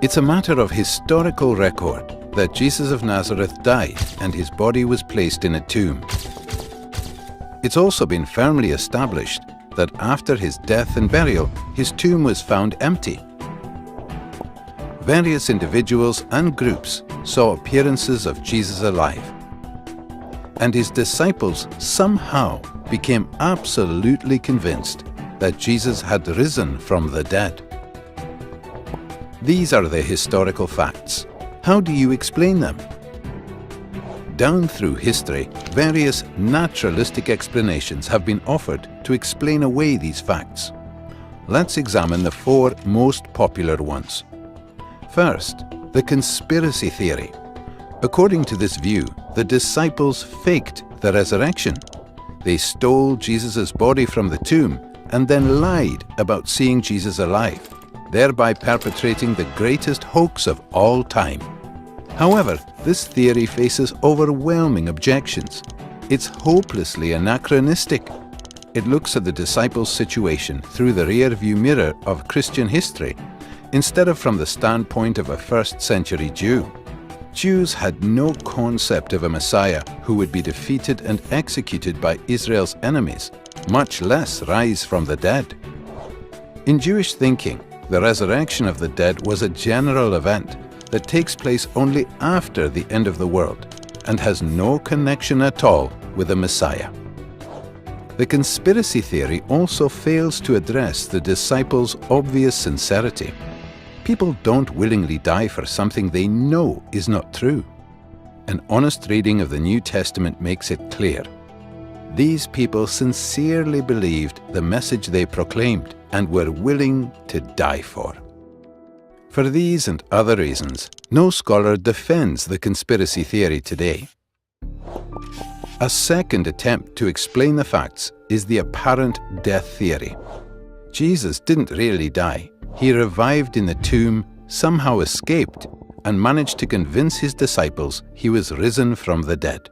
It's a matter of historical record that Jesus of Nazareth died and his body was placed in a tomb. It's also been firmly established that after his death and burial, his tomb was found empty. Various individuals and groups saw appearances of Jesus alive, and his disciples somehow became absolutely convinced that Jesus had risen from the dead. These are the historical facts. How do you explain them? Down through history, various naturalistic explanations have been offered to explain away these facts. Let's examine the four most popular ones. First, the conspiracy theory. According to this view, the disciples faked the resurrection. They stole Jesus' body from the tomb and then lied about seeing Jesus alive, thereby perpetrating the greatest hoax of all time. However, this theory faces overwhelming objections. It's hopelessly anachronistic. It looks at the disciples' situation through the rear-view mirror of Christian history, instead of from the standpoint of a first-century Jew. Jews had no concept of a Messiah who would be defeated and executed by Israel's enemies, much less rise from the dead. In Jewish thinking, the resurrection of the dead was a general event that takes place only after the end of the world and has no connection at all with the Messiah. The conspiracy theory also fails to address the disciples' obvious sincerity. People don't willingly die for something they know is not true. An honest reading of the New Testament makes it clear. These people sincerely believed the message they proclaimed and were willing to die for. For these and other reasons, no scholar defends the conspiracy theory today. A second attempt to explain the facts is the apparent death theory. Jesus didn't really die. He revived in the tomb, somehow escaped, and managed to convince his disciples he was risen from the dead.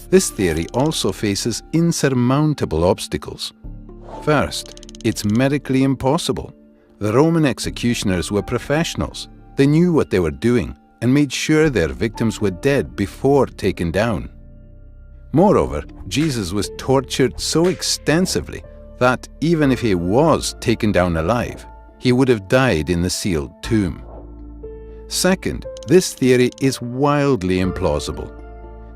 This theory also faces insurmountable obstacles. First, it's medically impossible. The Roman executioners were professionals. They knew what they were doing and made sure their victims were dead before taken down. Moreover, Jesus was tortured so extensively that even if he was taken down alive, he would have died in the sealed tomb. Second, this theory is wildly implausible.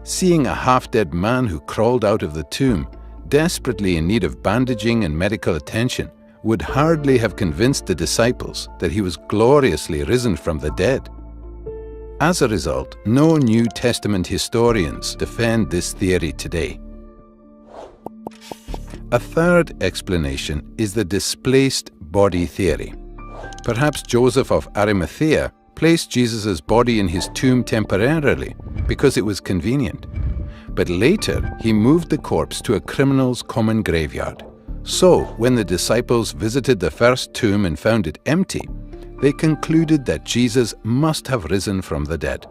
Seeing a half-dead man who crawled out of the tomb, desperately in need of bandaging and medical attention, would hardly have convinced the disciples that he was gloriously risen from the dead. As a result, no New Testament historians defend this theory today. A third explanation is the displaced body theory. Perhaps Joseph of Arimathea placed Jesus' body in his tomb temporarily because it was convenient. But later, he moved the corpse to a criminal's common graveyard. So, when the disciples visited the first tomb and found it empty, they concluded that Jesus must have risen from the dead.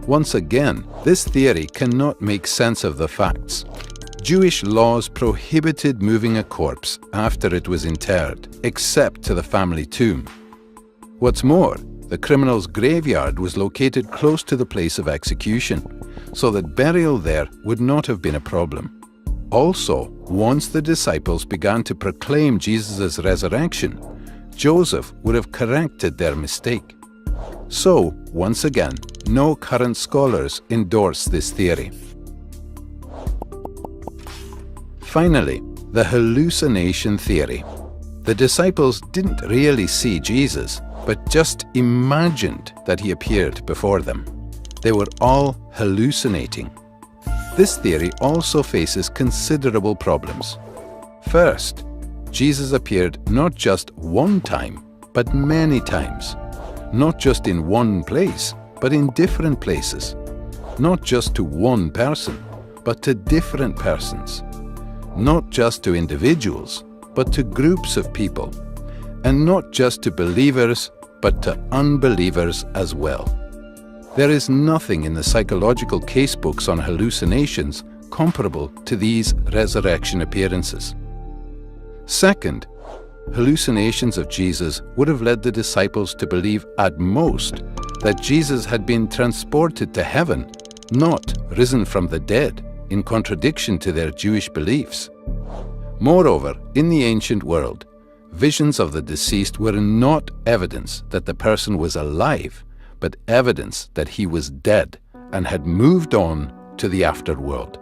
Once again, this theory cannot make sense of the facts. Jewish laws prohibited moving a corpse after it was interred, except to the family tomb. What's more, the criminal's graveyard was located close to the place of execution, so that burial there would not have been a problem. Also, once the disciples began to proclaim Jesus' resurrection, Joseph would have corrected their mistake. So, once again, no current scholars endorse this theory. Finally, the hallucination theory. The disciples didn't really see Jesus, but just imagined that he appeared before them. They were all hallucinating. This theory also faces considerable problems. First, Jesus appeared not just one time, but many times. Not just in one place, but in different places. Not just to one person, but to different persons. Not just to individuals, but to groups of people. And not just to believers, but to unbelievers as well. There is nothing in the psychological casebooks on hallucinations comparable to these resurrection appearances. Second, hallucinations of Jesus would have led the disciples to believe at most that Jesus had been transported to heaven, not risen from the dead, in contradiction to their Jewish beliefs. Moreover, in the ancient world, visions of the deceased were not evidence that the person was alive, but evidence that he was dead and had moved on to the afterworld.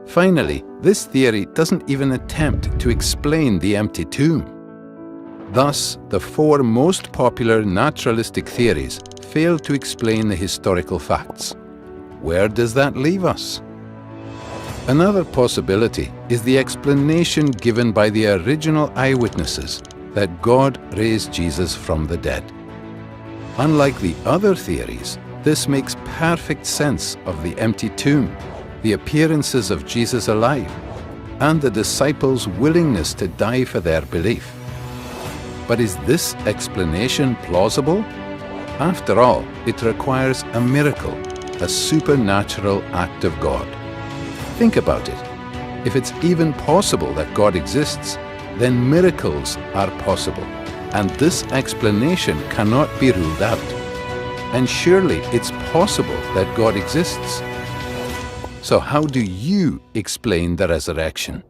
Finally, this theory doesn't even attempt to explain the empty tomb. Thus, the four most popular naturalistic theories fail to explain the historical facts. Where does that leave us? Another possibility is the explanation given by the original eyewitnesses that God raised Jesus from the dead. Unlike the other theories, this makes perfect sense of the empty tomb, the appearances of Jesus alive, and the disciples' willingness to die for their belief. But is this explanation plausible? After all, it requires a miracle, a supernatural act of God. Think about it. If it's even possible that God exists, then miracles are possible, and this explanation cannot be ruled out. And surely it's possible that God exists. So how do you explain the resurrection?